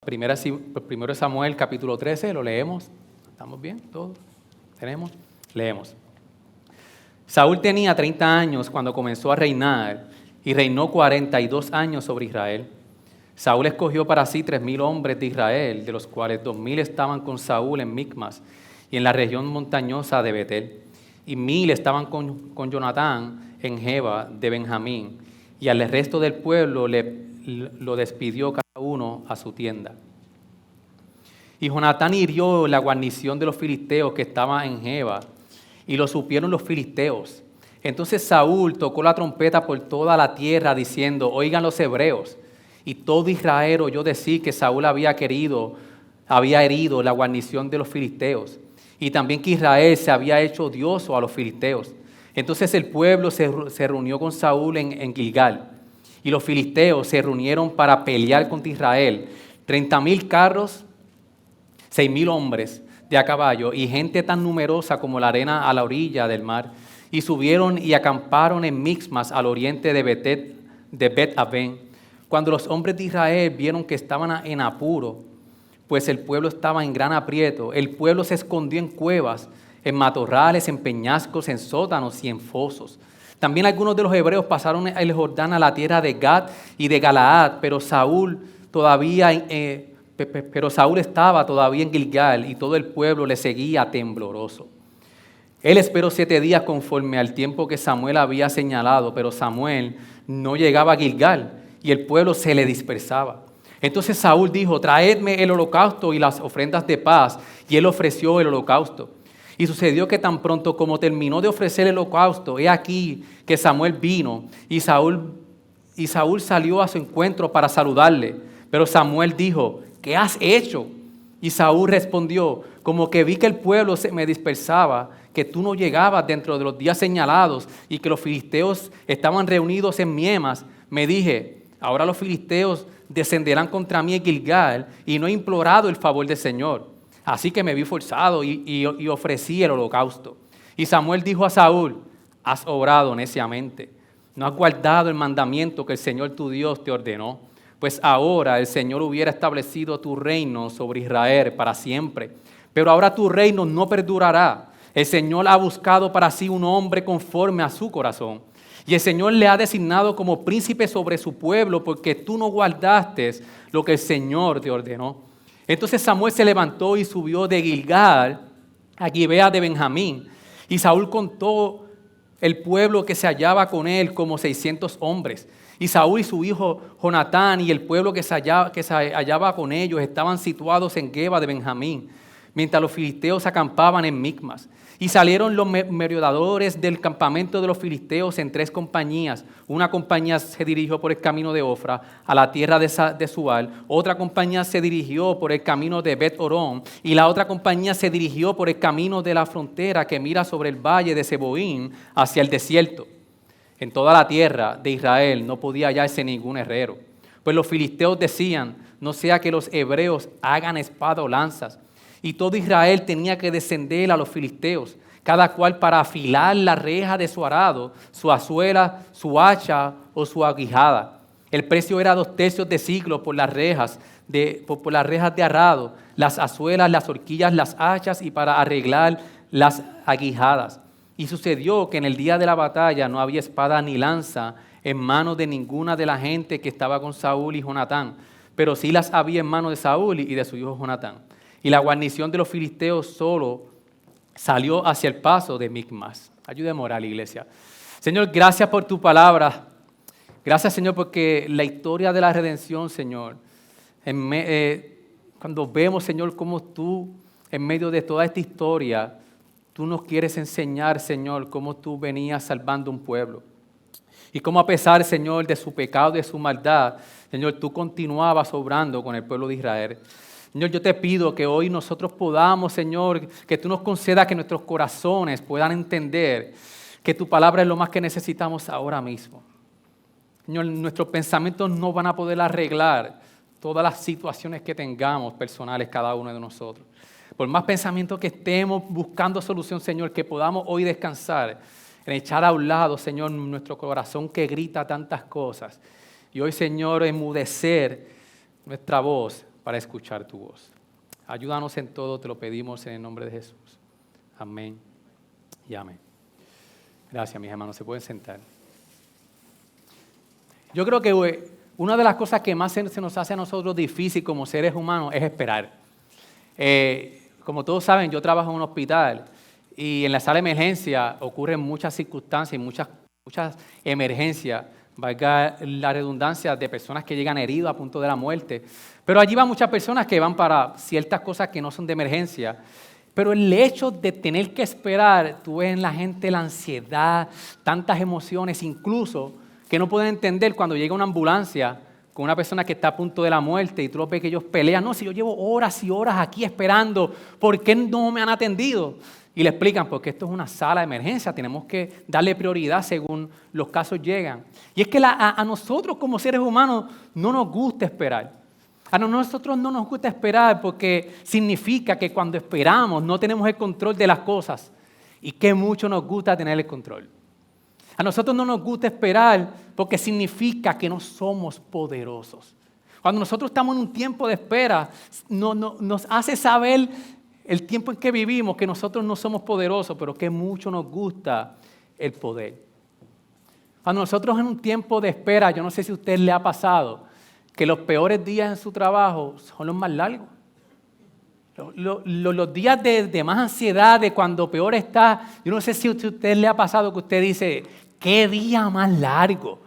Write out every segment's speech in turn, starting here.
Primero Samuel, capítulo 13, lo leemos. ¿Estamos bien? ¿Todos? ¿Tenemos? Leemos. Saúl tenía 30 años cuando comenzó a reinar y reinó 42 años sobre Israel. Saúl escogió para sí 3,000 hombres de Israel, de los cuales 2,000 estaban con Saúl en Micmas y en la región montañosa de Betel, y 1,000 estaban con Jonatán en Geba de Benjamín, y al resto del pueblo lo despidió cada uno a su tienda. Y Jonatán hirió la guarnición de los filisteos que estaba en Geba, y lo supieron los filisteos. Entonces Saúl tocó la trompeta por toda la tierra, diciendo: oigan los hebreos. Y todo Israel oyó decir que Saúl había herido la guarnición de los filisteos, y también que Israel se había hecho odioso a los filisteos. Entonces el pueblo se reunió con Saúl en Gilgal, y los filisteos se reunieron para pelear contra Israel. 30,000 carros, 6,000 hombres de a caballo y gente tan numerosa como la arena a la orilla del mar. Y subieron y acamparon en Micmas al oriente de Bet-Aven. Cuando los hombres de Israel vieron que estaban en apuro, pues el pueblo estaba en gran aprieto, el pueblo se escondió en cuevas, en matorrales, en peñascos, en sótanos y en fosos. También algunos de los hebreos pasaron el Jordán a la tierra de Gad y de Galaad, pero Saúl estaba todavía en Gilgal y todo el pueblo le seguía tembloroso. Él esperó 7 días conforme al tiempo que Samuel había señalado, pero Samuel no llegaba a Gilgal y el pueblo se le dispersaba. Entonces Saúl dijo: traedme el holocausto y las ofrendas de paz, y él ofreció el holocausto. Y sucedió que tan pronto como terminó de ofrecer el holocausto, he aquí que Samuel vino y Saúl salió a su encuentro para saludarle. Pero Samuel dijo: ¿qué has hecho? Y Saúl respondió: como que vi que el pueblo se me dispersaba, que tú no llegabas dentro de los días señalados y que los filisteos estaban reunidos en Miemas, me dije: ahora los filisteos descenderán contra mí en Gilgal, y no he implorado el favor del Señor. Así que me vi forzado y ofrecí el holocausto. Y Samuel dijo a Saúl: has obrado neciamente, no has guardado el mandamiento que el Señor tu Dios te ordenó. Pues ahora el Señor hubiera establecido tu reino sobre Israel para siempre. Pero ahora tu reino no perdurará. El Señor ha buscado para sí un hombre conforme a su corazón. Y el Señor le ha designado como príncipe sobre su pueblo, porque tú no guardaste lo que el Señor te ordenó. Entonces Samuel se levantó y subió de Gilgal a Gibea de Benjamín. Y Saúl contó el pueblo que se hallaba con él como 600 hombres. Y Saúl y su hijo Jonatán y el pueblo que se hallaba con ellos estaban situados en Geba de Benjamín, mientras los filisteos acampaban en Micmas. Y salieron los merodeadores del campamento de los filisteos en 3 compañías. Una compañía se dirigió por el camino de Ofra a la tierra de Sual. Otra compañía se dirigió por el camino de Bet-Orón. Y la otra compañía se dirigió por el camino de la frontera que mira sobre el valle de Seboín hacia el desierto. En toda la tierra de Israel no podía hallarse ningún herrero. Pues los filisteos decían: no sea que los hebreos hagan espada o lanzas. Y todo Israel tenía que descender a los filisteos, cada cual para afilar la reja de su arado, su azuela, su hacha o su aguijada. El precio era 2 tercios de siclo por las rejas de arado, las azuelas, las horquillas, las hachas y para arreglar las aguijadas. Y sucedió que en el día de la batalla no había espada ni lanza en manos de ninguna de la gente que estaba con Saúl y Jonatán, pero sí las había en manos de Saúl y de su hijo Jonatán. Y la guarnición de los filisteos solo salió hacia el paso de Micmas. Ayúdame a orar, iglesia. Señor, gracias por tu palabra. Gracias, Señor, porque la historia de la redención, Señor, cuando vemos, Señor, cómo tú, en medio de toda esta historia, tú nos quieres enseñar, Señor, cómo tú venías salvando un pueblo. Y cómo a pesar, Señor, de su pecado y de su maldad, Señor, tú continuabas obrando con el pueblo de Israel. Señor, yo te pido que hoy nosotros podamos, Señor, que tú nos concedas que nuestros corazones puedan entender que tu palabra es lo más que necesitamos ahora mismo. Señor, nuestros pensamientos no van a poder arreglar todas las situaciones que tengamos personales cada uno de nosotros. Por más pensamientos que estemos buscando solución, Señor, que podamos hoy descansar en echar a un lado, Señor, nuestro corazón que grita tantas cosas. Y hoy, Señor, enmudecer nuestra voz para escuchar tu voz. Ayúdanos en todo, te lo pedimos en el nombre de Jesús. Amén y amén. Gracias, mis hermanos. Se pueden sentar. Yo creo que una de las cosas que más se nos hace a nosotros difícil como seres humanos es esperar. Como todos saben, yo trabajo en un hospital y en la sala de emergencia ocurren muchas circunstancias y muchas emergencias, valga la redundancia, de personas que llegan heridas a punto de la muerte. Pero allí van muchas personas que van para ciertas cosas que no son de emergencia. Pero el hecho de tener que esperar, tú ves en la gente la ansiedad, tantas emociones, incluso que no pueden entender cuando llega una ambulancia con una persona que está a punto de la muerte y tú los ves que ellos pelean. No, si yo llevo horas y horas aquí esperando, ¿por qué no me han atendido? Y le explican, porque esto es una sala de emergencia, tenemos que darle prioridad según los casos llegan. Y es que a nosotros como seres humanos no nos gusta esperar. A nosotros no nos gusta esperar porque significa que cuando esperamos no tenemos el control de las cosas y que mucho nos gusta tener el control. A nosotros no nos gusta esperar porque significa que no somos poderosos. Cuando nosotros estamos en un tiempo de espera, nos hace saber el tiempo en que vivimos que nosotros no somos poderosos, pero que mucho nos gusta el poder. Cuando nosotros en un tiempo de espera, yo no sé si a usted le ha pasado, que los peores días en su trabajo son los más largos. Los días de más ansiedad, de cuando peor está, yo no sé si a usted le ha pasado que usted dice, ¿qué día más largo?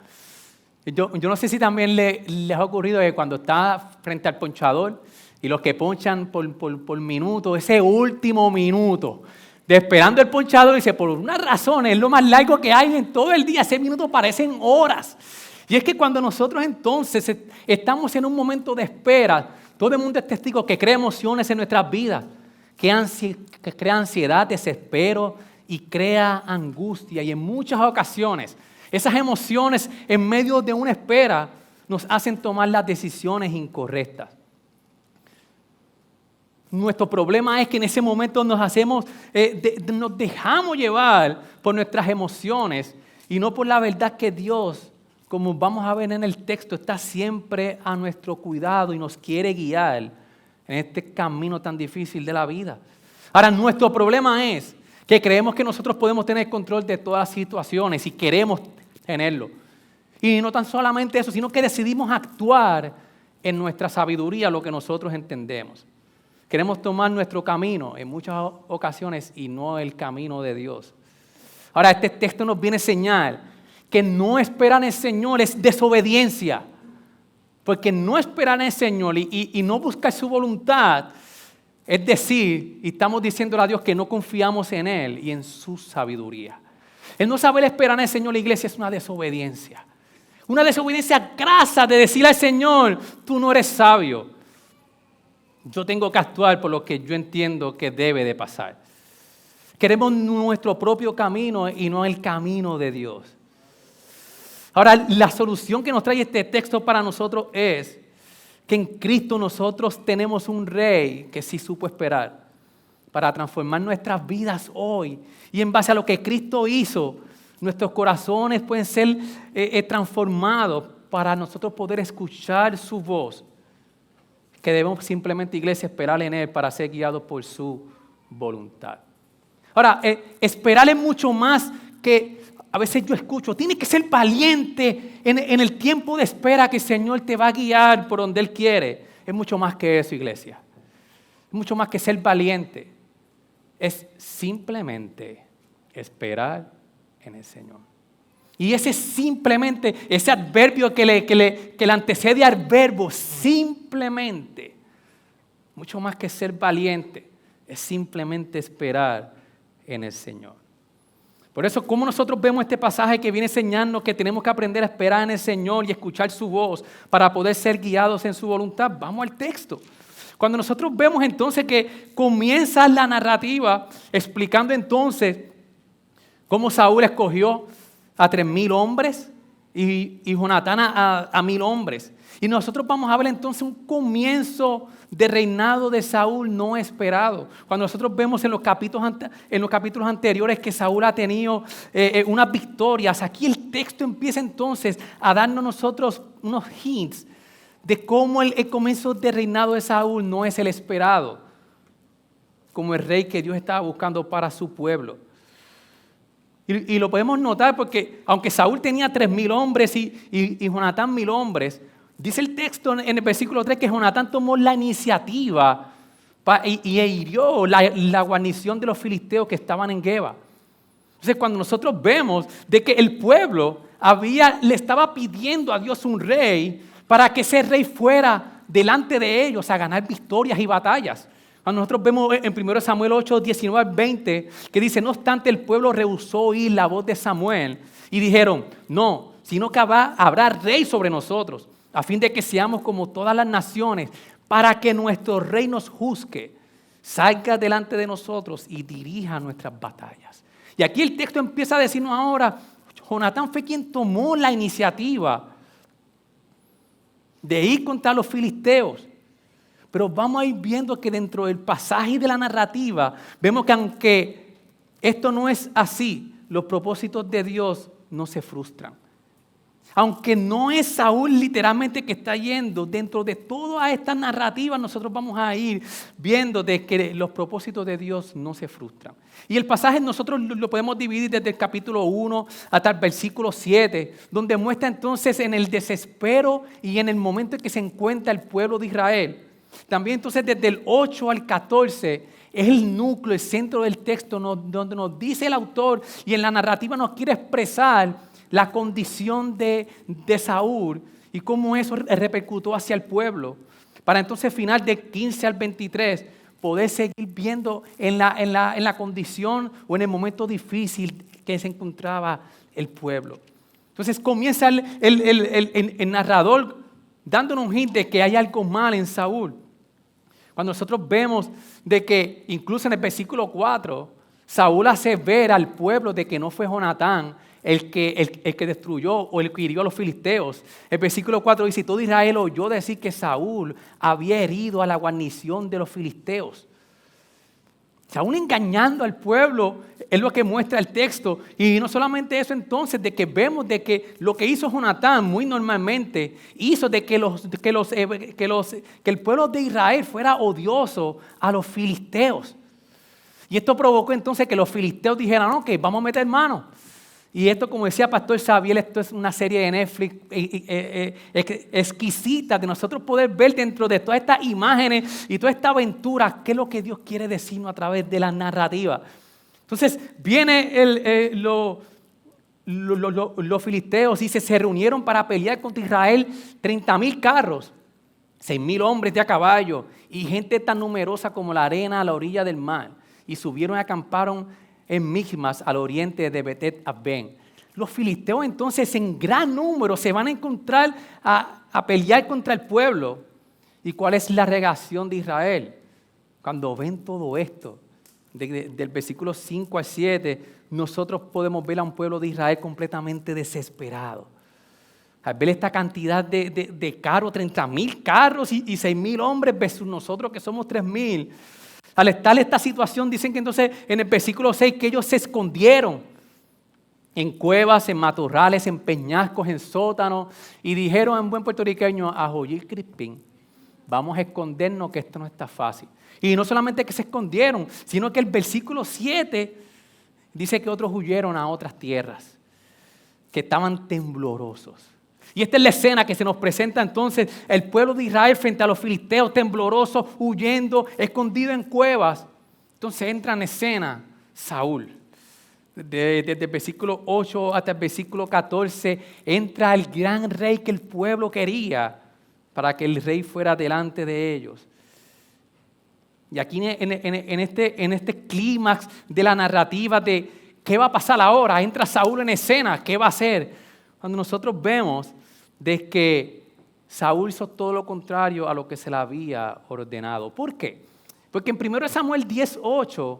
Yo no sé si también les ha ocurrido que cuando está frente al ponchador y los que ponchan por minuto, ese último minuto, de esperando el ponchador, dice, por una razón, es lo más largo que hay en todo el día, ese minuto parecen horas. Y es que cuando nosotros entonces estamos en un momento de espera, todo el mundo es testigo que crea emociones en nuestras vidas, que crea ansiedad, desespero y crea angustia. Y en muchas ocasiones, esas emociones en medio de una espera nos hacen tomar las decisiones incorrectas. Nuestro problema es que en ese momento nos dejamos llevar por nuestras emociones y no por la verdad que Dios, como vamos a ver en el texto, está siempre a nuestro cuidado y nos quiere guiar en este camino tan difícil de la vida. Ahora, nuestro problema es que creemos que nosotros podemos tener control de todas las situaciones y queremos tenerlo. Y no tan solamente eso, sino que decidimos actuar en nuestra sabiduría, lo que nosotros entendemos. Queremos tomar nuestro camino en muchas ocasiones y no el camino de Dios. Ahora, este texto nos viene a enseñar que no esperar en el Señor es desobediencia. Porque no esperar en el Señor y no buscar su voluntad, es decir, y estamos diciéndole a Dios que no confiamos en Él y en su sabiduría. El no saber esperar en el Señor, la iglesia, es una desobediencia. Una desobediencia grasa de decirle al Señor, tú no eres sabio. Yo tengo que actuar por lo que yo entiendo que debe de pasar. Queremos nuestro propio camino y no el camino de Dios. Ahora, la solución que nos trae este texto para nosotros es que en Cristo nosotros tenemos un Rey que sí supo esperar para transformar nuestras vidas hoy. Y en base a lo que Cristo hizo, nuestros corazones pueden ser transformados para nosotros poder escuchar su voz. Que debemos simplemente, iglesia, esperar en Él para ser guiados por su voluntad. Ahora, esperar es mucho más que... A veces yo escucho, tienes que ser valiente en el tiempo de espera que el Señor te va a guiar por donde Él quiere. Es mucho más que eso, iglesia. Es mucho más que ser valiente. Es simplemente esperar en el Señor. Y ese simplemente, ese adverbio que le antecede al verbo, simplemente, mucho más que ser valiente, es simplemente esperar en el Señor. Por eso, como nosotros vemos este pasaje que viene enseñando que tenemos que aprender a esperar en el Señor y escuchar su voz para poder ser guiados en su voluntad, vamos al texto. Cuando nosotros vemos entonces que comienza la narrativa explicando entonces cómo Saúl escogió a 3,000 hombres y Jonatán a 1,000 hombres. Y nosotros vamos a ver entonces un comienzo de reinado de Saúl no esperado. Cuando nosotros vemos en los capítulos anteriores que Saúl ha tenido unas victorias, aquí el texto empieza entonces a darnos nosotros unos hints de cómo el comienzo del reinado de Saúl no es el esperado, como el rey que Dios estaba buscando para su pueblo. Y lo podemos notar porque aunque Saúl tenía 3,000 hombres y Jonatán 1,000 hombres, dice el texto en el versículo 3 que Jonatán tomó la iniciativa y hirió la guarnición de los filisteos que estaban en Geba. Entonces cuando nosotros vemos de que el pueblo le estaba pidiendo a Dios un rey para que ese rey fuera delante de ellos a ganar victorias y batallas. Cuando nosotros vemos en 1 Samuel 8, 19 al 20, que dice, no obstante el pueblo rehusó oír la voz de Samuel y dijeron, no, sino que habrá rey sobre nosotros, a fin de que seamos como todas las naciones, para que nuestro rey nos juzgue, salga delante de nosotros y dirija nuestras batallas. Y aquí el texto empieza a decirnos ahora, Jonatán fue quien tomó la iniciativa de ir contra los filisteos. Pero vamos a ir viendo que dentro del pasaje de la narrativa, vemos que aunque esto no es así, los propósitos de Dios no se frustran. Aunque no es Saúl literalmente que está yendo, dentro de toda esta narrativa nosotros vamos a ir viendo de que los propósitos de Dios no se frustran. Y el pasaje nosotros lo podemos dividir desde el capítulo 1 hasta el versículo 7, donde muestra entonces en el desespero y en el momento en que se encuentra el pueblo de Israel. También entonces desde el 8 al 14 es el núcleo, el centro del texto donde nos dice el autor y en la narrativa nos quiere expresar la condición de Saúl y cómo eso repercutió hacia el pueblo. Para entonces final del 15 al 23 poder seguir viendo en la condición o en el momento difícil que se encontraba el pueblo. Entonces comienza el narrador dándonos un hint de que hay algo mal en Saúl. Cuando nosotros vemos de que incluso en el versículo 4, Saúl hace ver al pueblo de que no fue Jonatán el que destruyó o el que hirió a los filisteos. El versículo 4 dice, todo Israel oyó decir que Saúl había herido a la guarnición de los filisteos. Saúl engañando al pueblo es lo que muestra el texto. Y no solamente eso entonces, de que vemos de que lo que hizo Jonatán muy normalmente hizo de que el pueblo de Israel fuera odioso a los filisteos. Y esto provocó entonces que los filisteos dijeran, ok, vamos a meter mano. Y esto, como decía Pastor Xavier, esto es una serie de Netflix exquisita de nosotros poder ver dentro de todas estas imágenes y toda esta aventura qué es lo que Dios quiere decirnos a través de la narrativa. Entonces viene los filisteos y se reunieron para pelear contra Israel 30,000 carros, 6,000 hombres de a caballo y gente tan numerosa como la arena a la orilla del mar. Y subieron y acamparon en Michmas, al oriente de Bet Aven. Los filisteos entonces en gran número se van a encontrar a pelear contra el pueblo. ¿Y cuál es la reacción de Israel? Cuando ven todo esto, del versículo 5 al 7, nosotros podemos ver a un pueblo de Israel completamente desesperado. Al ver esta cantidad de carros, 30,000 carros y 6,000 hombres versus nosotros que somos 3,000. Al estar esta situación, dicen que entonces en el versículo 6 que ellos se escondieron en cuevas, en matorrales, en peñascos, en sótanos y dijeron en buen puertorriqueño a Joyil Crispín, vamos a escondernos que esto no está fácil. Y no solamente que se escondieron, sino que el versículo 7 dice que otros huyeron a otras tierras, que estaban temblorosos. Y esta es la escena que se nos presenta entonces el pueblo de Israel frente a los filisteos, temblorosos, huyendo, escondido en cuevas. Entonces entra en escena Saúl. Desde el versículo 8 hasta el versículo 14 entra el gran rey que el pueblo quería para que el rey fuera delante de ellos. Y aquí en este clímax de la narrativa de qué va a pasar ahora, entra Saúl en escena, ¿qué va a hacer? Cuando nosotros vemos de que Saúl hizo todo lo contrario a lo que se le había ordenado. ¿Por qué? Porque en 1 Samuel 10:8,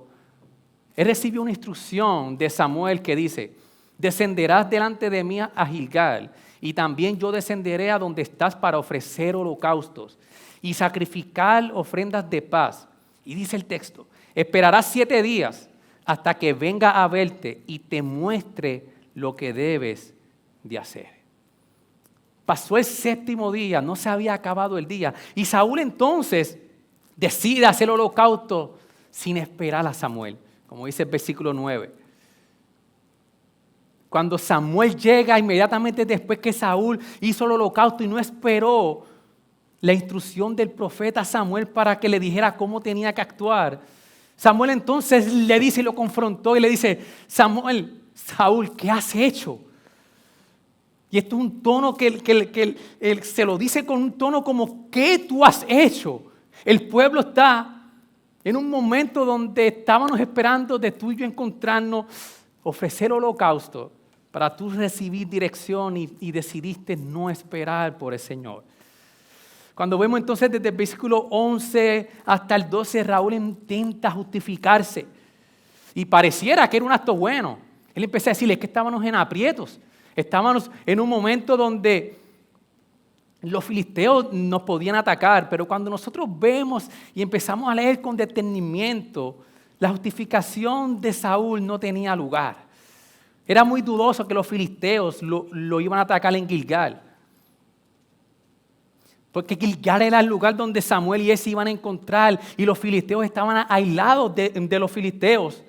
él recibió una instrucción de Samuel que dice, descenderás delante de mí a Gilgal, y también yo descenderé a donde estás para ofrecer holocaustos y sacrificar ofrendas de paz. Y dice el texto, esperarás 7 días hasta que venga a verte y te muestre lo que debes de hacer. Pasó el séptimo día, no se había acabado el día. Y Saúl entonces decide hacer el holocausto sin esperar a Samuel, como dice el versículo 9. Cuando Samuel llega inmediatamente después que Saúl hizo el holocausto y no esperó la instrucción del profeta Samuel para que le dijera cómo tenía que actuar, Samuel entonces le dice y lo confrontó y le dice: Saúl, ¿qué has hecho? Y esto es un tono que él se lo dice con un tono como: ¿qué tú has hecho? El pueblo está en un momento donde estábamos esperando de tú y yo encontrarnos, ofrecer holocausto para tú recibir dirección y decidiste no esperar por el Señor. Cuando vemos entonces desde el versículo 11 hasta el 12, Saúl intenta justificarse y pareciera que era un acto bueno. Él empezó a decirle que estábamos en aprietos, estábamos en un momento donde los filisteos nos podían atacar, pero cuando nosotros vemos y empezamos a leer con detenimiento, la justificación de Saúl no tenía lugar. Era muy dudoso que los filisteos lo iban a atacar en Gilgal. Porque Gilgal era el lugar donde Samuel y él se iban a encontrar y los filisteos estaban aislados de los filisteos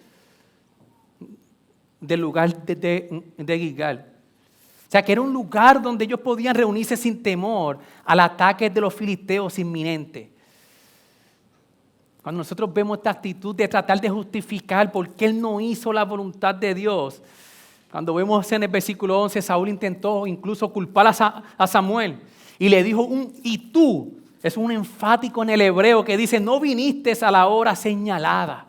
del lugar de Gilgal. O sea, que era un lugar donde ellos podían reunirse sin temor al ataque de los filisteos inminente. Cuando nosotros vemos esta actitud de tratar de justificar por qué él no hizo la voluntad de Dios, cuando vemos en el versículo 11, Saúl intentó incluso culpar a Samuel y le dijo y tú, es un enfático en el hebreo que dice: no viniste a la hora señalada.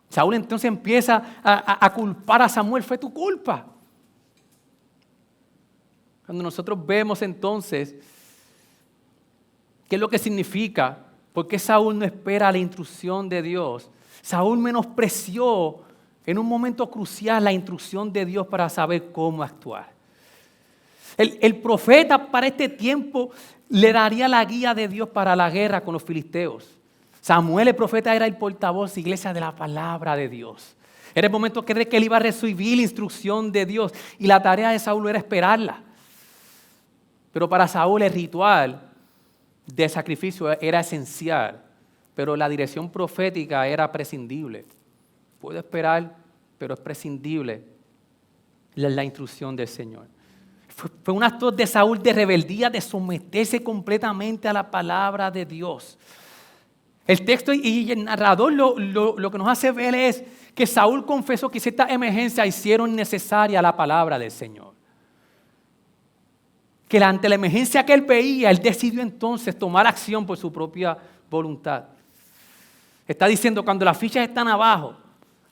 Saúl entonces empieza a culpar a Samuel: fue tu culpa. Cuando nosotros vemos entonces qué es lo que significa, por qué Saúl no espera la instrucción de Dios. Saúl menospreció en un momento crucial la instrucción de Dios para saber cómo actuar. El profeta para este tiempo le daría la guía de Dios para la guerra con los filisteos. Samuel, el profeta, era el portavoz, iglesia, de la palabra de Dios. Era el momento que él iba a recibir la instrucción de Dios y la tarea de Saúl era esperarla. Pero para Saúl el ritual de sacrificio era esencial, pero la dirección profética era prescindible. Puedo esperar, pero es prescindible la instrucción del Señor. Fue un acto de Saúl de rebeldía, de someterse completamente a la palabra de Dios. El texto y el narrador lo que nos hace ver es que Saúl confesó que ciertas emergencias hicieron necesaria la palabra del Señor. Que ante la emergencia que él veía, él decidió entonces tomar acción por su propia voluntad. Está diciendo: cuando las fichas están abajo,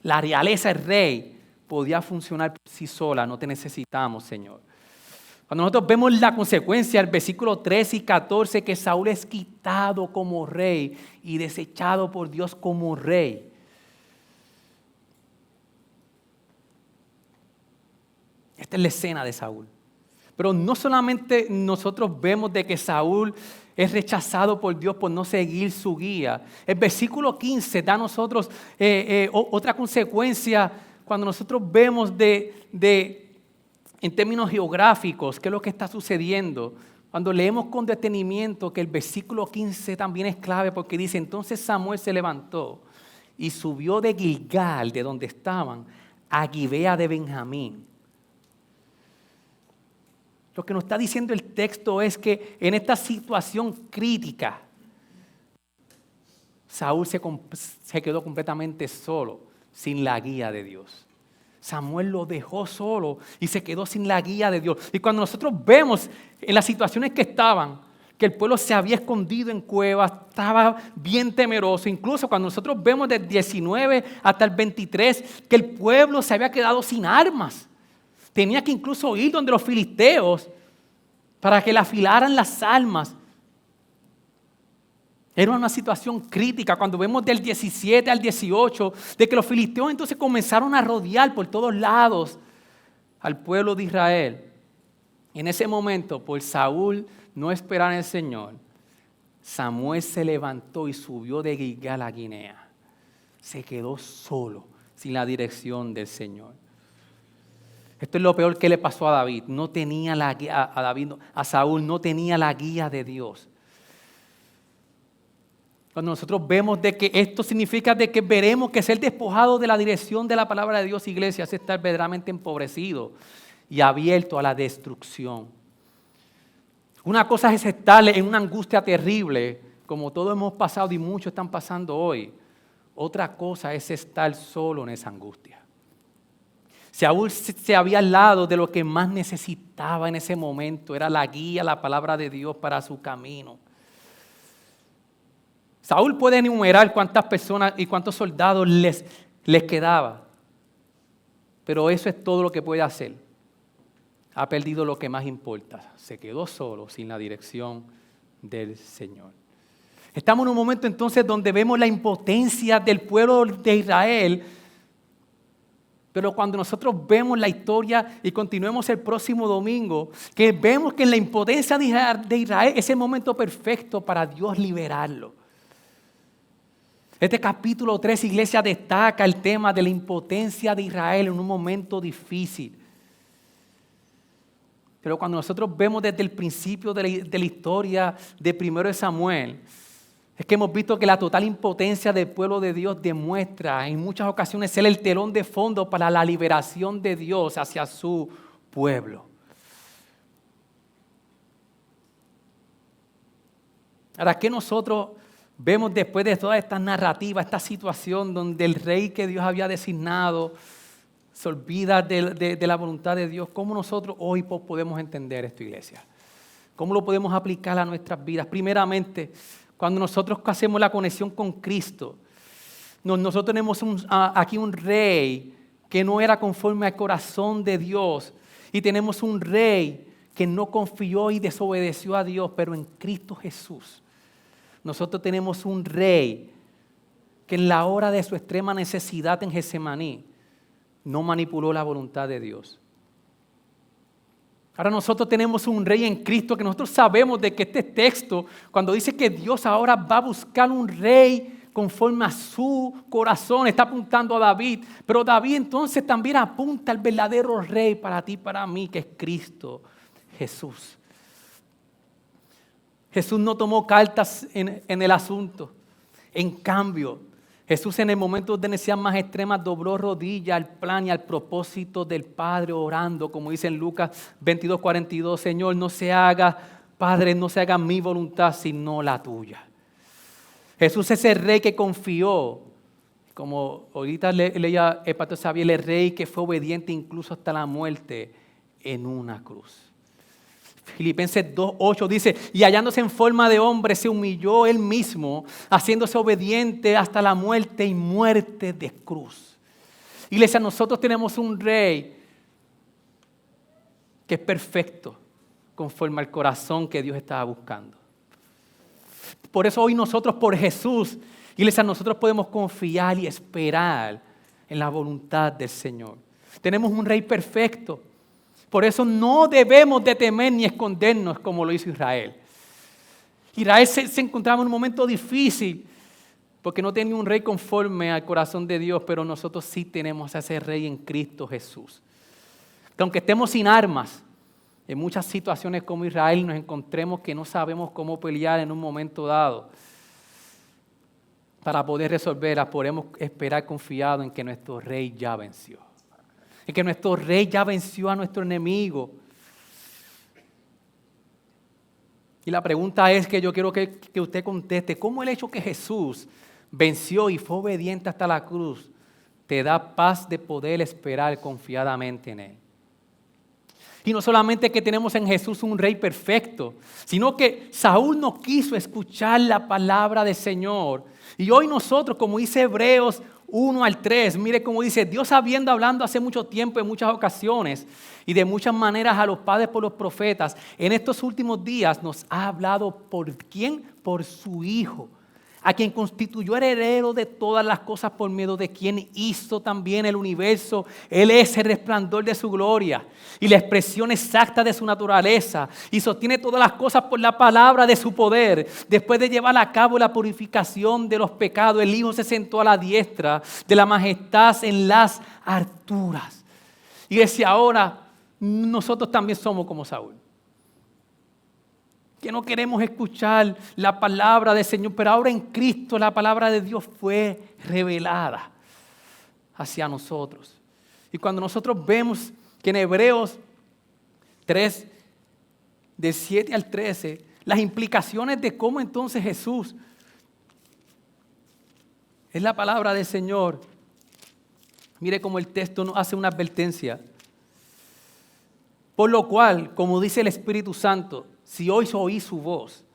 la realeza, el rey, podía funcionar por sí sola. No te necesitamos, Señor. Cuando nosotros vemos la consecuencia, el versículo 13 y 14, que Saúl es quitado como rey y desechado por Dios como rey. Esta es la escena de Saúl. Pero no solamente nosotros vemos de que Saúl es rechazado por Dios por no seguir su guía. El versículo 15 da a nosotros otra consecuencia cuando nosotros vemos en términos geográficos qué es lo que está sucediendo. Cuando leemos con detenimiento que el versículo 15 también es clave porque dice: entonces Samuel se levantó y subió de Gilgal, de donde estaban, a Gibea de Benjamín. Lo que nos está diciendo el texto es que en esta situación crítica, Saúl se quedó completamente solo, sin la guía de Dios. Samuel lo dejó solo y se quedó sin la guía de Dios. Y cuando nosotros vemos en las situaciones que estaban, que el pueblo se había escondido en cuevas, estaba bien temeroso. Incluso cuando nosotros vemos del 19 hasta el 23, que el pueblo se había quedado sin armas. Tenía que incluso ir donde los filisteos para que le afilaran las armas. Era una situación crítica cuando vemos del 17 al 18, de que los filisteos entonces comenzaron a rodear por todos lados al pueblo de Israel. En ese momento, por Saúl no esperar en el Señor, Samuel se levantó y subió de Gilgal a Guinea. Se quedó solo, sin la dirección del Señor. Esto es lo peor que le pasó a David. No tenía la guía, a Saúl no tenía la guía de Dios. Cuando nosotros vemos de que esto significa de que veremos que ser despojado de la dirección de la palabra de Dios, iglesia, es estar verdaderamente empobrecido y abierto a la destrucción. Una cosa es estar en una angustia terrible, como todos hemos pasado y muchos están pasando hoy. Otra cosa es estar solo en esa angustia. Saúl se había al lado de lo que más necesitaba en ese momento, era la guía, la palabra de Dios para su camino. Saúl puede enumerar cuántas personas y cuántos soldados les quedaba, pero eso es todo lo que puede hacer. Ha perdido lo que más importa, se quedó solo, sin la dirección del Señor. Estamos en un momento entonces donde vemos la impotencia del pueblo de Israel, pero cuando nosotros vemos la historia y continuemos el próximo domingo, que vemos que en la impotencia de Israel es el momento perfecto para Dios liberarlo. Este capítulo 3, iglesia, destaca el tema de la impotencia de Israel en un momento difícil. Pero cuando nosotros vemos desde el principio de la historia de 1 Samuel, es que hemos visto que la total impotencia del pueblo de Dios demuestra en muchas ocasiones ser el telón de fondo para la liberación de Dios hacia su pueblo. Ahora, ¿qué nosotros vemos después de toda esta narrativa, esta situación donde el rey que Dios había designado se olvida de la voluntad de Dios? ¿Cómo nosotros hoy podemos entender esto, iglesia? ¿Cómo lo podemos aplicar a nuestras vidas? Primeramente, cuando nosotros hacemos la conexión con Cristo, nosotros tenemos aquí un rey que no era conforme al corazón de Dios, y tenemos un rey que no confió y desobedeció a Dios, pero en Cristo Jesús nosotros tenemos un rey que en la hora de su extrema necesidad en Getsemaní no manipuló la voluntad de Dios. Ahora nosotros tenemos un rey en Cristo que nosotros sabemos de que este texto, cuando dice que Dios ahora va a buscar un rey conforme a su corazón, está apuntando a David, pero David entonces también apunta al verdadero rey para ti y para mí, que es Cristo Jesús. Jesús no tomó cartas en el asunto. En cambio, Jesús en el momento de necesidad más extrema dobló rodilla al plan y al propósito del Padre, orando, como dice en Lucas 22:42, Señor, no se haga, Padre, no se haga mi voluntad, sino la tuya. Jesús es el rey que confió, como ahorita leía el pastor Xavier, el rey que fue obediente incluso hasta la muerte en una cruz. Filipenses 2:8 dice, y hallándose en forma de hombre, se humilló él mismo, haciéndose obediente hasta la muerte y muerte de cruz. Iglesia, nosotros tenemos un rey que es perfecto, conforme al corazón que Dios estaba buscando. Por eso hoy nosotros, por Jesús, iglesia, nosotros podemos confiar y esperar en la voluntad del Señor. Tenemos un rey perfecto. Por eso no debemos de temer ni escondernos como lo hizo Israel. Israel se encontraba en un momento difícil porque no tenía un rey conforme al corazón de Dios, pero nosotros sí tenemos a ese rey en Cristo Jesús. Que aunque estemos sin armas, en muchas situaciones como Israel nos encontremos que no sabemos cómo pelear en un momento dado. Para poder resolverlas, podemos esperar confiado en que nuestro rey ya venció. En que nuestro rey ya venció a nuestro enemigo. Y la pregunta es que yo quiero que usted conteste, ¿cómo el hecho que Jesús venció y fue obediente hasta la cruz te da paz de poder esperar confiadamente en Él? Y no solamente que tenemos en Jesús un rey perfecto, sino que Saúl no quiso escuchar la palabra del Señor. Y hoy nosotros, como dice Hebreos 1-3, mire cómo dice, Dios habiendo hablando hace mucho tiempo en muchas ocasiones y de muchas maneras a los padres por los profetas, en estos últimos días nos ha hablado ¿por quién? Por su Hijo, a quien constituyó heredero de todas las cosas por medio de quien hizo también el universo. Él es el resplandor de su gloria y la expresión exacta de su naturaleza y sostiene todas las cosas por la palabra de su poder. Después de llevar a cabo la purificación de los pecados, el Hijo se sentó a la diestra de la majestad en las alturas. Y si ahora nosotros también somos como Saúl, que no queremos escuchar la palabra del Señor, pero ahora en Cristo la palabra de Dios fue revelada hacia nosotros. Y cuando nosotros vemos que en Hebreos 3, del 7 al 13, las implicaciones de cómo entonces Jesús es la palabra del Señor. Mire cómo el texto nos hace una advertencia. Por lo cual, como dice el Espíritu Santo, si hoy oís su voz,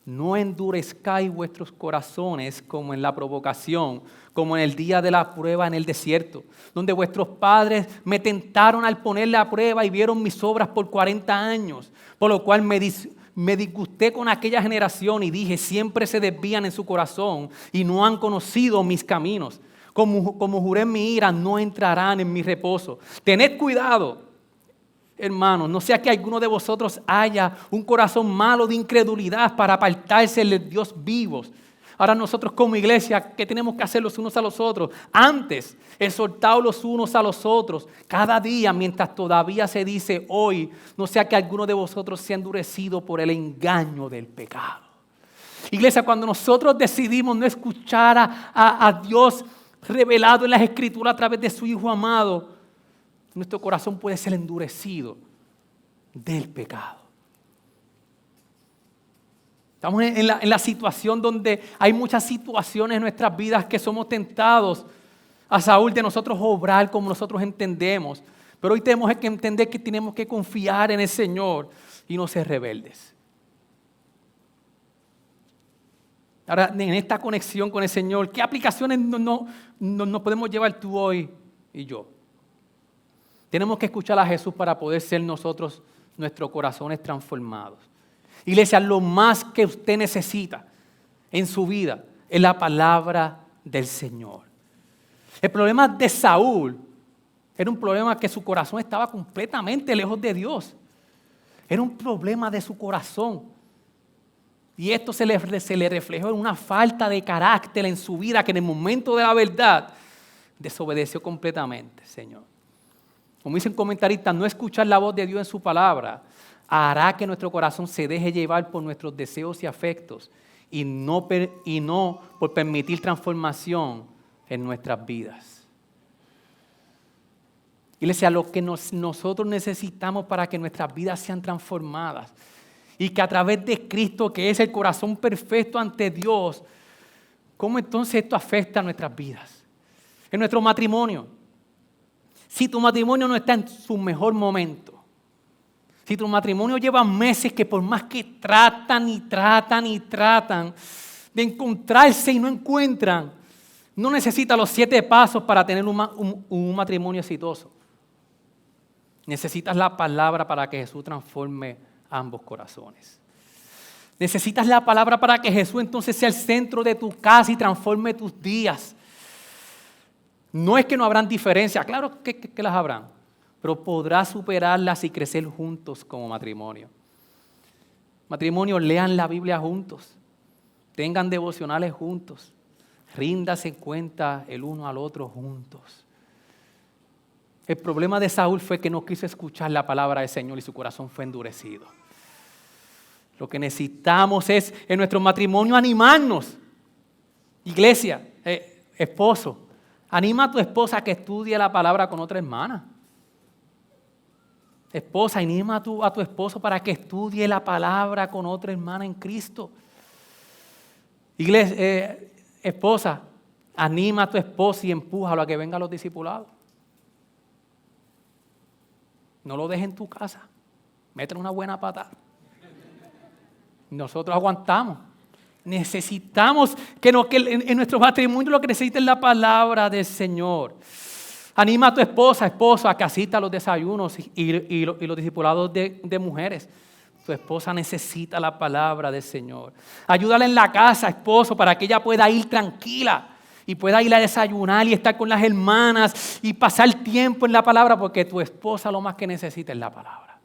no endurezcáis vuestros corazones como en la provocación, como en el día de la prueba en el desierto, donde vuestros padres me tentaron al ponerle a prueba y vieron mis obras por 40 años, por lo cual me disgusté con aquella generación y dije, siempre se desvían en su corazón y no han conocido mis caminos. Como juré en mi ira, no entrarán en mi reposo. Tened cuidado, hermanos, no sea que alguno de vosotros haya un corazón malo de incredulidad para apartarse del Dios vivo. Ahora nosotros como iglesia, ¿qué tenemos que hacer los unos a los otros? Antes, exhortaos los unos a los otros, cada día, mientras todavía se dice hoy, no sea que alguno de vosotros sea endurecido por el engaño del pecado. Iglesia, cuando nosotros decidimos no escuchar a Dios revelado en las Escrituras a través de su Hijo amado, nuestro corazón puede ser endurecido del pecado. Estamos en la situación donde hay muchas situaciones en nuestras vidas que somos tentados a Saúl de nosotros obrar como nosotros entendemos. Pero hoy tenemos que entender que tenemos que confiar en el Señor y no ser rebeldes. Ahora, en esta conexión con el Señor, ¿qué aplicaciones nos podemos llevar tú hoy y yo? Tenemos que escuchar a Jesús para poder ser nosotros, nuestros corazones transformados. Iglesia, lo más que usted necesita en su vida es la palabra del Señor. El problema de Saúl era un problema que su corazón estaba completamente lejos de Dios. Era un problema de su corazón. Y esto se le reflejó en una falta de carácter en su vida que en el momento de la verdad desobedeció completamente, Señor. Como dicen comentaristas, no escuchar la voz de Dios en su palabra hará que nuestro corazón se deje llevar por nuestros deseos y afectos y no por permitir transformación en nuestras vidas. Iglesia, lo que nosotros necesitamos para que nuestras vidas sean transformadas y que a través de Cristo, que es el corazón perfecto ante Dios, ¿cómo entonces esto afecta a nuestras vidas? En nuestro matrimonio. Si tu matrimonio no está en su mejor momento, si tu matrimonio lleva meses que por más que tratan de encontrarse y no encuentran, no necesita los 7 pasos para tener un matrimonio exitoso. Necesitas la palabra para que Jesús transforme ambos corazones. Necesitas la palabra para que Jesús entonces sea el centro de tu casa y transforme tus días. No es que no habrán diferencias, claro que las habrán, pero podrás superarlas y crecer juntos como matrimonio. Matrimonio, lean la Biblia juntos, tengan devocionales juntos, ríndanse cuenta el uno al otro juntos. El problema de Saúl fue que no quiso escuchar la palabra del Señor y su corazón fue endurecido. Lo que necesitamos es en nuestro matrimonio animarnos. Iglesia, esposo, anima a tu esposa a que estudie la palabra con otra hermana. Esposa, anima a tu esposo para que estudie la palabra con otra hermana en Cristo. Iglesia, esposa, anima a tu esposo y empújalo a que venga a los discipulados. No lo dejes en tu casa. Métele una buena patada. Nosotros aguantamos. Necesitamos que en nuestro matrimonio lo que necesita es la palabra del Señor. Anima a tu esposo, a que asista a los desayunos y los discipulados de mujeres. Tu esposa necesita la palabra del Señor. Ayúdala en la casa, esposo, para que ella pueda ir tranquila y pueda ir a desayunar y estar con las hermanas y pasar tiempo en la palabra, porque tu esposa lo más que necesita es la palabra.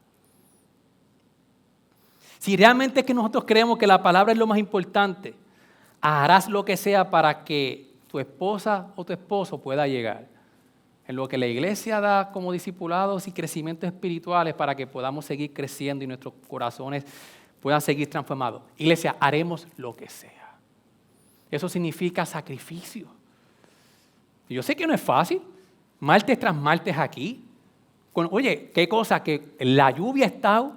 Si realmente es que nosotros creemos que la palabra es lo más importante, harás lo que sea para que tu esposa o tu esposo pueda llegar en lo que la iglesia da como discipulados y crecimientos espirituales para que podamos seguir creciendo y nuestros corazones puedan seguir transformados. Iglesia, haremos lo que sea. Eso significa sacrificio. Y yo sé que no es fácil, martes tras martes aquí. Oye, qué cosa que la lluvia está,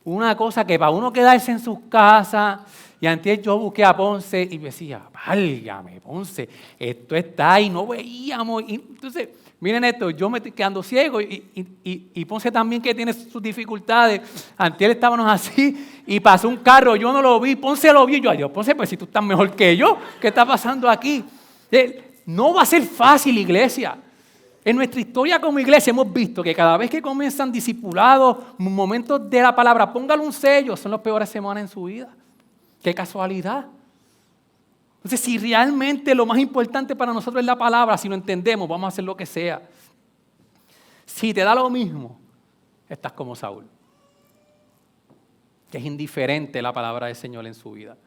una cosa que para uno quedarse en sus casas. Y antes yo busqué a Ponce y me decía, válgame Ponce, esto está ahí, no veíamos. Y entonces, miren esto, yo me estoy quedando ciego y Ponce también que tiene sus dificultades. Antes estábamos así y pasó un carro, yo no lo vi, Ponce lo vio. Y yo, adiós Ponce, pues si tú estás mejor que yo, ¿qué está pasando aquí? No va a ser fácil, iglesia. En nuestra historia como iglesia hemos visto que cada vez que comienzan discipulados, momentos de la palabra, póngale un sello, son las peores semanas en su vida. ¡Qué casualidad! Entonces, si realmente lo más importante para nosotros es la palabra, si lo entendemos, vamos a hacer lo que sea. Si te da lo mismo, estás como Saúl, que es indiferente la palabra del Señor en su vida.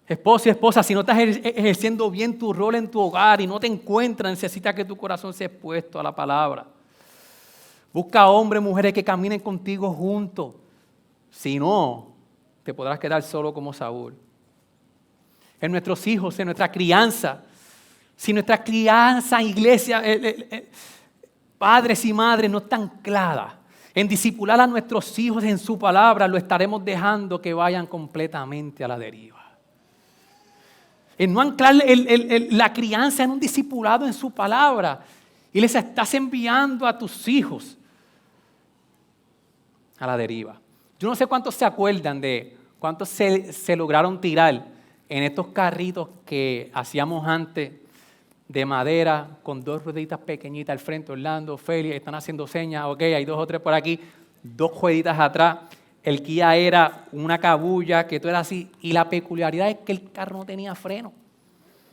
Esposo y esposa, si no estás ejerciendo bien tu rol en tu hogar y no te encuentras, necesitas que tu corazón sea expuesto a la palabra. Busca hombres, mujeres que caminen contigo juntos. Si no, te podrás quedar solo como Saúl. En nuestros hijos, en nuestra crianza. Si nuestra crianza, iglesia, padres y madres no están ancladas en discipular a nuestros hijos en su palabra, lo estaremos dejando que vayan completamente a la deriva. En no anclar la crianza en un discipulado en su palabra. Y les estás enviando a tus hijos a la deriva. Yo no sé cuántos se acuerdan de cuántos se lograron tirar en estos carritos que hacíamos antes de madera con dos rueditas pequeñitas al frente. Orlando, Félix, están haciendo señas. Ok, hay 2 o 3 por aquí, 2 rueditas atrás. El Kia era una cabulla que tú eras así. Y la peculiaridad es que el carro no tenía freno.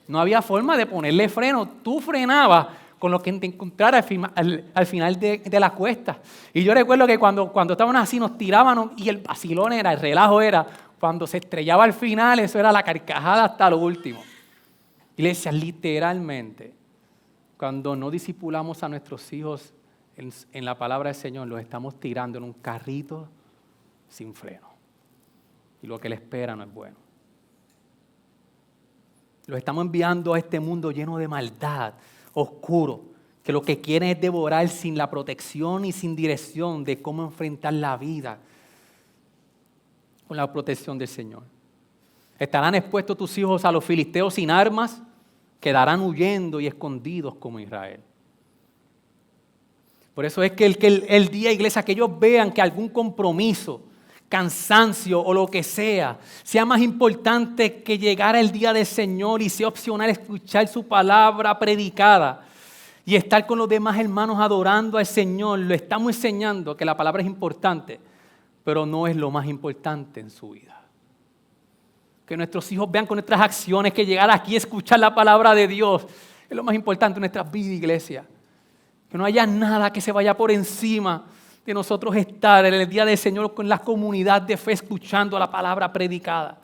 No había forma de ponerle freno. Tú frenabas con lo que te encontrara al final de la cuesta. Y yo recuerdo que cuando estaban así nos tiraban y el vacilón era, el relajo era, cuando se estrellaba al final, eso era la carcajada hasta lo último. Iglesia, literalmente, cuando no discipulamos a nuestros hijos en la palabra del Señor, los estamos tirando en un carrito sin freno. Y lo que le espera no es bueno. Los estamos enviando a este mundo lleno de maldad, oscuro, que lo que quieren es devorar sin la protección y sin dirección de cómo enfrentar la vida con la protección del Señor. ¿Estarán expuestos tus hijos a los filisteos sin armas? Quedarán huyendo y escondidos como Israel. Por eso es que el día, iglesia, que ellos vean que algún compromiso, cansancio o lo que sea más importante que llegar al día del Señor y sea opcional escuchar su palabra predicada y estar con los demás hermanos adorando al Señor, lo estamos enseñando que la palabra es importante, pero no es lo más importante en su vida. Que nuestros hijos vean con nuestras acciones que llegar aquí a escuchar la palabra de Dios es lo más importante en nuestras vidas, iglesia. Que no haya nada que se vaya por encima de nosotros estar en el día del Señor con la comunidad de fe escuchando la palabra predicada.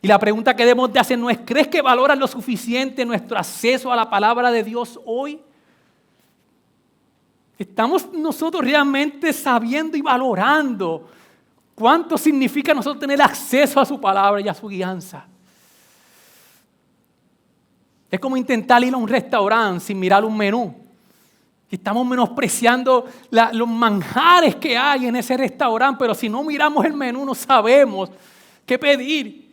Y la pregunta que debemos de hacer no es, ¿crees que valoran lo suficiente nuestro acceso a la palabra de Dios hoy? ¿Estamos nosotros realmente sabiendo y valorando cuánto significa nosotros tener acceso a su palabra y a su guianza? Es como intentar ir a un restaurante sin mirar un menú. Estamos menospreciando los manjares que hay en ese restaurante, pero si no miramos el menú no sabemos qué pedir.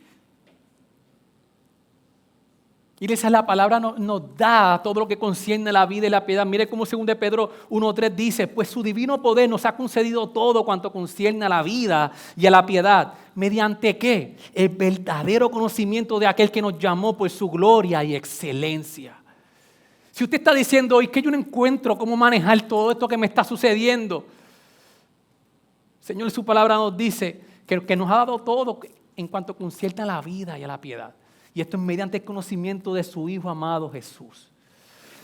Y esa es la palabra nos da todo lo que concierne a la vida y la piedad. Mire cómo 2 Pedro 1:3 dice, pues su divino poder nos ha concedido todo cuanto concierne a la vida y a la piedad. ¿Mediante qué? El verdadero conocimiento de aquel que nos llamó por su gloria y excelencia. Si usted está diciendo hoy que yo no encuentro cómo manejar todo esto que me está sucediendo, Señor, su palabra nos dice que nos ha dado todo en cuanto concierne a la vida y a la piedad. Y esto es mediante el conocimiento de su Hijo amado Jesús.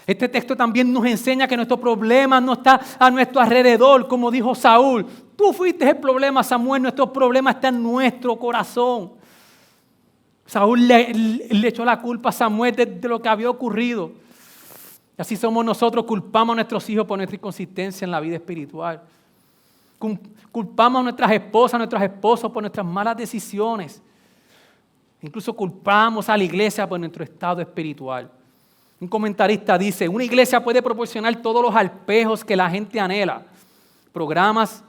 Este texto también nos enseña que nuestro problema no está a nuestro alrededor, como dijo Saúl. Tú fuiste el problema, Samuel, nuestro problema está en nuestro corazón. Saúl le echó la culpa a Samuel de lo que había ocurrido. Y así somos nosotros, culpamos a nuestros hijos por nuestra inconsistencia en la vida espiritual. Culpamos a nuestras esposas, a nuestros esposos por nuestras malas decisiones. Incluso culpamos a la iglesia por nuestro estado espiritual. Un comentarista dice, una iglesia puede proporcionar todos los alpejos que la gente anhela. Programas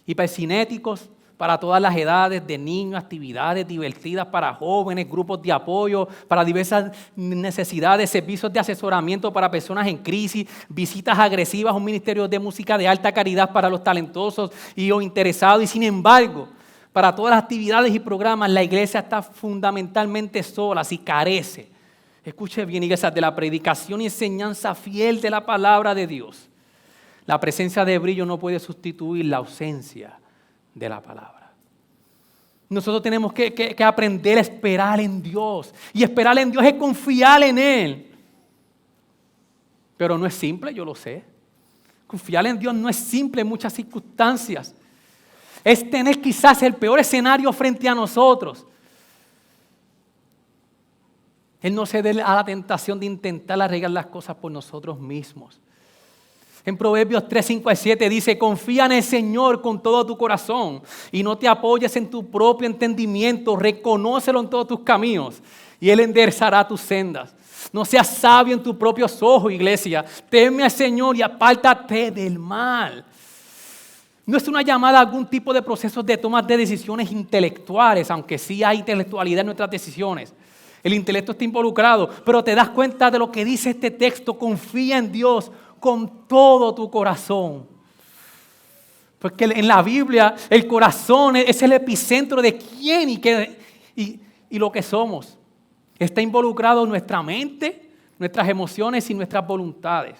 hipercinéticos para todas las edades, de niños, actividades divertidas para jóvenes, grupos de apoyo para diversas necesidades, servicios de asesoramiento para personas en crisis, visitas agresivas, un ministerio de música de alta calidad para los talentosos y los interesados. Y sin embargo, para todas las actividades y programas, la iglesia está fundamentalmente sola, si carece. Escuche bien, iglesia, de la predicación y enseñanza fiel de la palabra de Dios. La presencia de brillo no puede sustituir la ausencia de la palabra. Nosotros tenemos que aprender a esperar en Dios. Y esperar en Dios es confiar en Él. Pero no es simple, yo lo sé. Confiar en Dios no es simple en muchas circunstancias. Es tener quizás el peor escenario frente a nosotros. Él no cede a la tentación de intentar arreglar las cosas por nosotros mismos. En Proverbios 3, 5 al 7 dice, confía en el Señor con todo tu corazón y no te apoyes en tu propio entendimiento, reconócelo en todos tus caminos y Él enderezará tus sendas. No seas sabio en tus propios ojos, iglesia. Teme al Señor y apártate del mal. No es una llamada a algún tipo de procesos de toma de decisiones intelectuales, aunque sí hay intelectualidad en nuestras decisiones. El intelecto está involucrado, pero te das cuenta de lo que dice este texto. Confía en Dios con todo tu corazón. Porque en la Biblia el corazón es el epicentro de quién y lo que somos. Está involucrado nuestra mente, nuestras emociones y nuestras voluntades.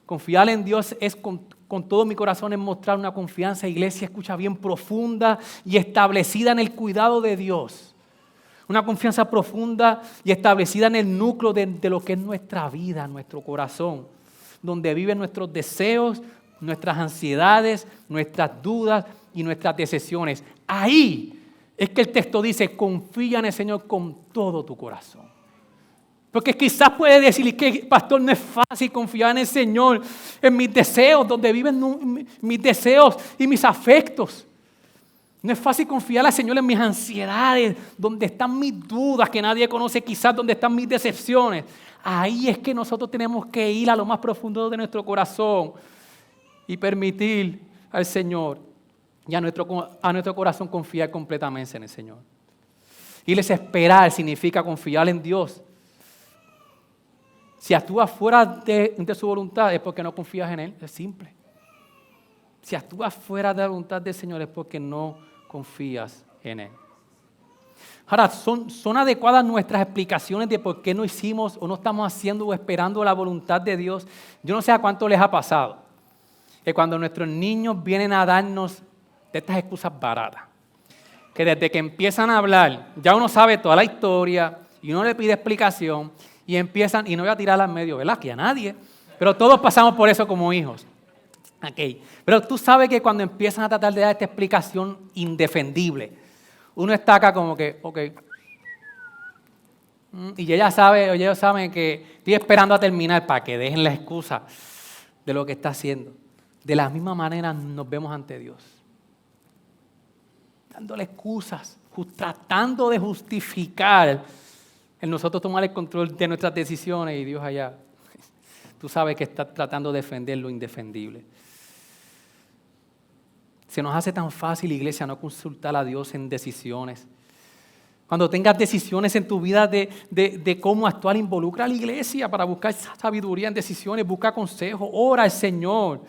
Confiar en Dios es con todo mi corazón, es mostrar una confianza, iglesia, escucha bien, profunda y establecida en el cuidado de Dios. Una confianza profunda y establecida en el núcleo de lo que es nuestra vida, nuestro corazón, donde viven nuestros deseos, nuestras ansiedades, nuestras dudas y nuestras decisiones. Ahí es que el texto dice, confía en el Señor con todo tu corazón. Porque quizás puede decir que, pastor, no es fácil confiar en el Señor, en mis deseos, donde viven mis deseos y mis afectos. No es fácil confiar al Señor en mis ansiedades, donde están mis dudas que nadie conoce, quizás donde están mis decepciones. Ahí es que nosotros tenemos que ir a lo más profundo de nuestro corazón y permitir al Señor y a nuestro corazón confiar completamente en el Señor. Y esperar significa confiar en Dios. Si actúas fuera de su voluntad es porque no confías en Él, es simple. Si actúas fuera de la voluntad del Señor es porque no confías en Él. Ahora, ¿son adecuadas nuestras explicaciones de por qué no hicimos o no estamos haciendo o esperando la voluntad de Dios? Yo no sé a cuánto les ha pasado que cuando nuestros niños vienen a darnos de estas excusas baratas, que desde que empiezan a hablar, ya uno sabe toda la historia y uno le pide explicación y empiezan, y no voy a tirarla en medio, ¿verdad? Que a nadie, pero todos pasamos por eso como hijos. Okay. Pero tú sabes que cuando empiezan a tratar de dar esta explicación indefendible, uno está acá como que, ok. Y ella sabe, o ellos saben que estoy esperando a terminar para que dejen la excusa de lo que está haciendo. De la misma manera nos vemos ante Dios. Dándole excusas, tratando de justificar en nosotros tomar el control de nuestras decisiones y Dios allá. Tú sabes que está tratando de defender lo indefendible. Se nos hace tan fácil, iglesia, no consultar a Dios en decisiones. Cuando tengas decisiones en tu vida de cómo actuar, involucra a la iglesia para buscar sabiduría en decisiones, busca consejo, ora al Señor.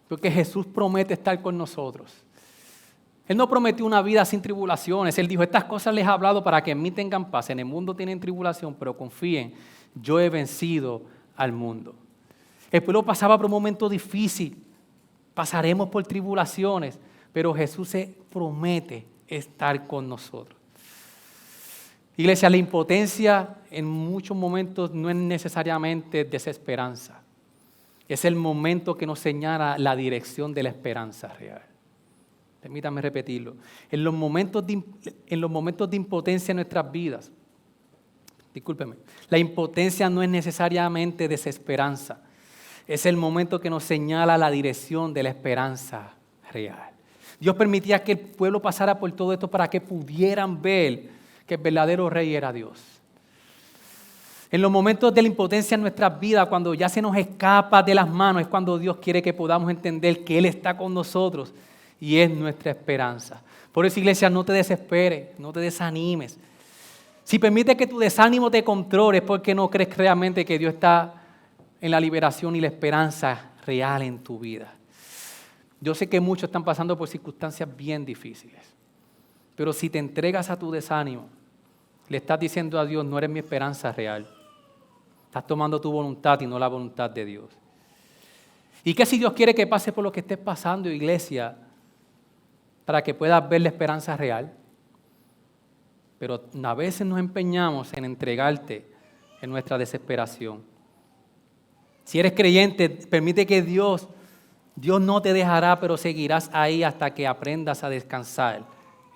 Porque Jesús promete estar con nosotros. Él no prometió una vida sin tribulaciones. Él dijo, estas cosas les he hablado para que en mí tengan paz. En el mundo tienen tribulación, pero confíen, yo he vencido al mundo. El pueblo pasaba por un momento difícil. Pasaremos por tribulaciones, pero Jesús se promete estar con nosotros. Iglesia, la impotencia en muchos momentos no es necesariamente desesperanza. Es el momento que nos señala la dirección de la esperanza real. Permítame repetirlo. En los momentos de impotencia en nuestras vidas, discúlpeme, la impotencia no es necesariamente desesperanza. Es el momento que nos señala la dirección de la esperanza real. Dios permitía que el pueblo pasara por todo esto para que pudieran ver que el verdadero rey era Dios. En los momentos de la impotencia en nuestras vidas, cuando ya se nos escapa de las manos, es cuando Dios quiere que podamos entender que Él está con nosotros y es nuestra esperanza. Por eso, iglesia, no te desesperes, no te desanimes. Si permite que tu desánimo te controle, es porque no crees realmente que Dios está en la liberación y la esperanza real en tu vida. Yo sé que muchos están pasando por circunstancias bien difíciles, pero si te entregas a tu desánimo, le estás diciendo a Dios, no eres mi esperanza real. Estás tomando tu voluntad y no la voluntad de Dios. ¿Y qué si Dios quiere que pase por lo que estés pasando, iglesia, para que puedas ver la esperanza real? Pero a veces nos empeñamos en entregarte en nuestra desesperación. Si eres creyente, permite que Dios no te dejará, pero seguirás ahí hasta que aprendas a descansar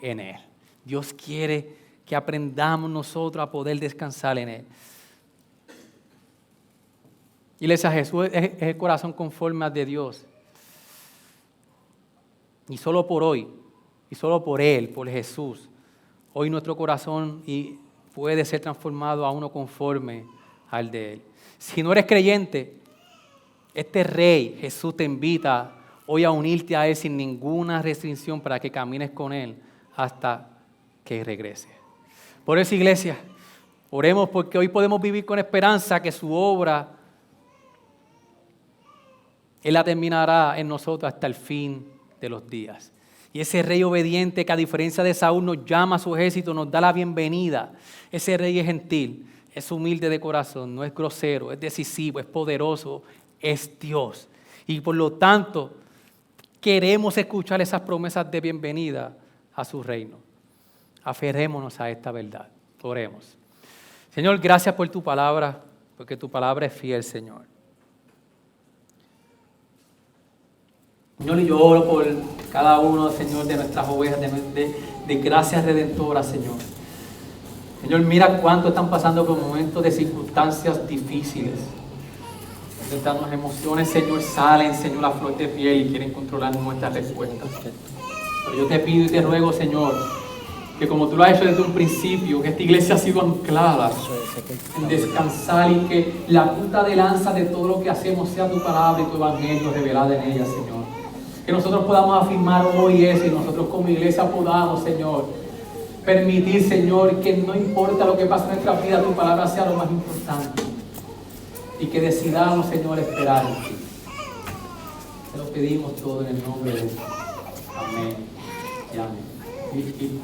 en Él. Dios quiere que aprendamos nosotros a poder descansar en Él. Iglesia, Jesús es el corazón conforme al de Dios. Y solo por hoy, y solo por Él, por Jesús, hoy nuestro corazón puede ser transformado a uno conforme al de Él. Si no eres creyente, este Rey, Jesús, te invita hoy a unirte a Él sin ninguna restricción para que camines con Él hasta que regrese. Por eso, iglesia, oremos porque hoy podemos vivir con esperanza que su obra Él la terminará en nosotros hasta el fin de los días. Y ese rey obediente que a diferencia de Saúl nos llama a su ejército, nos da la bienvenida. Ese rey es gentil, es humilde de corazón, no es grosero, es decisivo, es poderoso, es Dios. Y por lo tanto, queremos escuchar esas promesas de bienvenida a su reino. Aferrémonos a esta verdad. Oremos. Señor, gracias por tu palabra, porque tu palabra es fiel, Señor. Señor, y yo oro por cada uno, Señor, de nuestras ovejas, de gracias redentoras, Señor. Señor, mira cuánto están pasando por momentos de circunstancias difíciles. Las emociones, Señor, salen, Señor, a flor de piel y quieren controlar nuestras respuestas. Pero yo te pido y te ruego, Señor, que como tú lo has hecho desde un principio, que esta iglesia ha sido anclada en descansar y que la punta de lanza de todo lo que hacemos sea tu palabra y tu evangelio revelada en ella, Señor. Que nosotros podamos afirmar hoy eso y nosotros como iglesia podamos, Señor, permitir, Señor, que no importa lo que pase en nuestra vida, tu palabra sea lo más importante. Y que decidamos, Señor, esperar en ti. Te lo pedimos todo en el nombre de Jesús. Amén y amén.